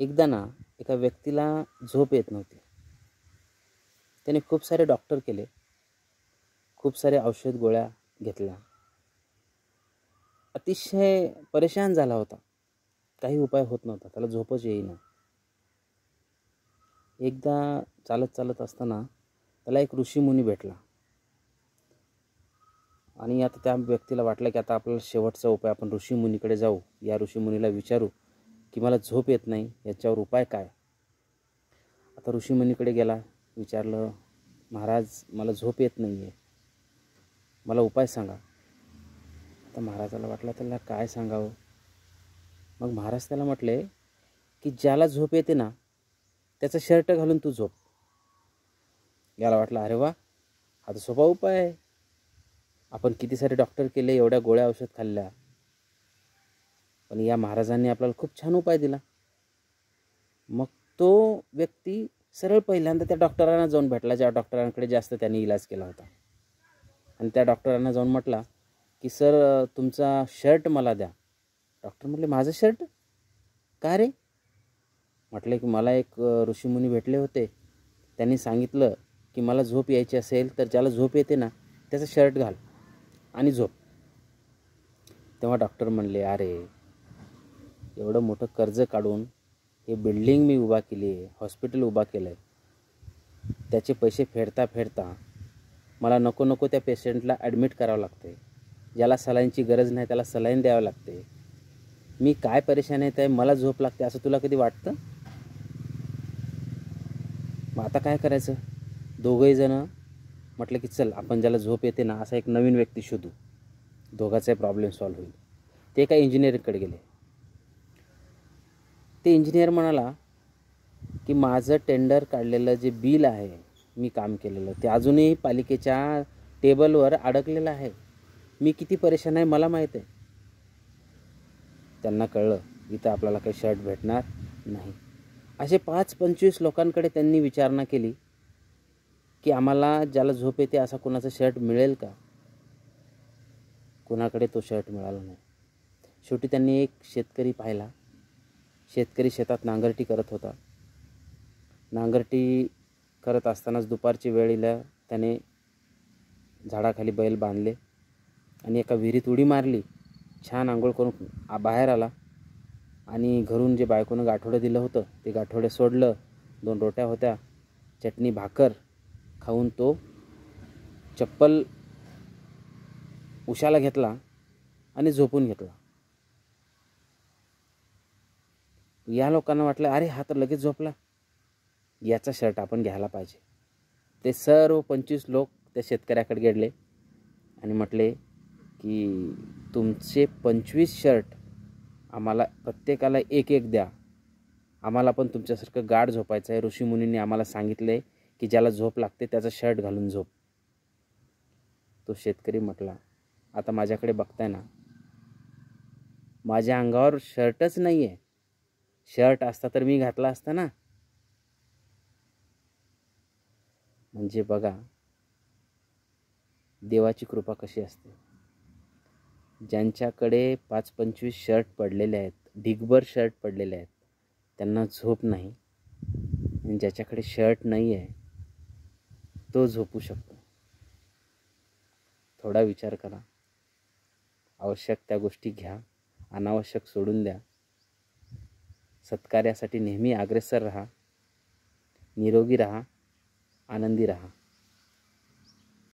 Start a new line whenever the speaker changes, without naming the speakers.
एकदा ना एका व्यक्तीला झोप येत नव्हती. त्याने खूप सारे डॉक्टर केले, खूप सारे औषध गोळ्या घेतल्या. अतिशय परेशान झाला होता. काही उपाय होत नव्हता, त्याला झोपच येईना. एकदा चालत चालत असताना त्याला एक ऋषीमुनी भेटला आणि आता त्या व्यक्तीला वाटलं की आता आपल्याला शेवटचा उपाय, आपण ऋषीमुनीकडे जाऊ, या ऋषीमुनीला विचारू की मला झोप येत नाही, याच्यावर उपाय काय. आता ऋषीमुनीकडे गेला, विचारलं, महाराज मला झोप येत नाही आहे, मला उपाय सांगा. आता महाराजाला वाटलं त्याला काय सांगावं. मग महाराज त्याला म्हटले की ज्याला झोप येते ना त्याचं शर्ट घालून तू झोप. याला वाटलं अरे वा, हा तर सोपा उपाय आहे. आपण किती सारे डॉक्टर केले, एवढ्या गोळ्या औषध खाल्ल्या, पण या महाराजांनी आपल्याला खूप छान उपाय दिला. मग तो व्यक्ती सरळ पहिल्यांदा त्या डॉक्टरांना जाऊन भेटला ज्या डॉक्टरांकडे जास्त त्यांनी इलाज केला होता. आणि त्या डॉक्टरांना जाऊन म्हटला की सर तुमचा शर्ट मला द्या. डॉक्टर म्हटले माझं शर्ट का रे. म्हटले की मला एक ऋषीमुनी भेटले होते, त्यांनी सांगितलं की मला झोप यायची असेल तर ज्याला झोप येते ना त्याचं शर्ट घाल आणि झोप. तेव्हा डॉक्टर म्हणले अरे एवढं मोठं कर्ज काढून हे बिल्डिंग मी उभा केली आहे, हॉस्पिटल उभा केलं आहे, त्याचे पैसे फेडता फेडता मला नको नको त्या पेशंटला ॲडमिट करावं लागते. ज्याला सलाईनची गरज नाही त्याला सलाईन द्यावं लागते. मी काय परेशान आहे, मला झोप लागते असं तुला कधी वाटतं. मग आता काय करायचं. दोघंही जण म्हटलं की चल आपण ज्याला झोप येते ना असा एक नवीन व्यक्ती शोधू, दोघांचाही प्रॉब्लेम सॉल्व्ह होईल. ते एका इंजिनिअरकडे गेले. ते इंजिनियर म्हणाला की माझं टेंडर काढलेलं जे बिल आहे, मी काम केलेलं, ते अजूनही पालिकेच्या टेबलवर अडकलेलं आहे. मी किती परेशान आहे मला माहीत आहे. त्यांना कळलं इथं आपल्याला काही शर्ट भेटणार नाही. असे 5-25 लोकांकडे त्यांनी विचारणा केली की आम्हाला ज्याला झोप येते असा कोणाचं शर्ट मिळेल का. कोणाकडे तो शर्ट मिळाला नाही. शेवटी त्यांनी एक शेतकरी पाहिला. शेतकरी शेतात नांगरटी करत होता. नांगरटी करत असतानाच दुपारची वेळेला त्याने झाडाखाली बैल बांधले आणि एका विहिरीत उडी मारली. छान आंघोळ करून बाहेर आला आणि घरून जे बायकोनं गाठोडं दिलं होतं ते गाठोडे सोडलं. 2 रोट्या होत्या, चटणी भाकर खाऊन तो चप्पल उशाला घेतला आणि झोपून घेतला. या लोकांना वाटलं अरे हा तर लगेच झोपला, याचा शर्ट आपण घ्यायला पाहिजे. ते सर्व 25 लोक त्या शेतकऱ्याकडे गेले आणि म्हटले की तुमचे 25 शर्ट आम्हाला प्रत्येकाला एक एक द्या. आम्हाला पण तुमच्यासारखं गाढ झोपायचं आहे. ऋषीमुनींनी आम्हाला सांगितले की ज्याला झोप लागते त्याचं शर्ट घालून झोप. तो शेतकरी म्हटला आता माझ्याकडे बघताय ना, माझ्या अंगावर शर्टच नाही आहे. शर्ट असता तर मी घातला असता ना. म्हणजे बघा देवाची कृपा कशी असते. ज्यांच्याकडे 5-25 शर्ट पडलेले आहेत, ढिगभर शर्ट पडलेले आहेत, त्यांना झोप नाही. आणि ज्याच्याकडे शर्ट नाही आहे तो झोपू शकतो. थोडा विचार करा. आवश्यक त्या गोष्टी घ्या, अनावश्यक सोडून द्या. सत्कार्यासाठी नेहमी अग्रेसर राहा. निरोगी राहा, आनंदी राहा.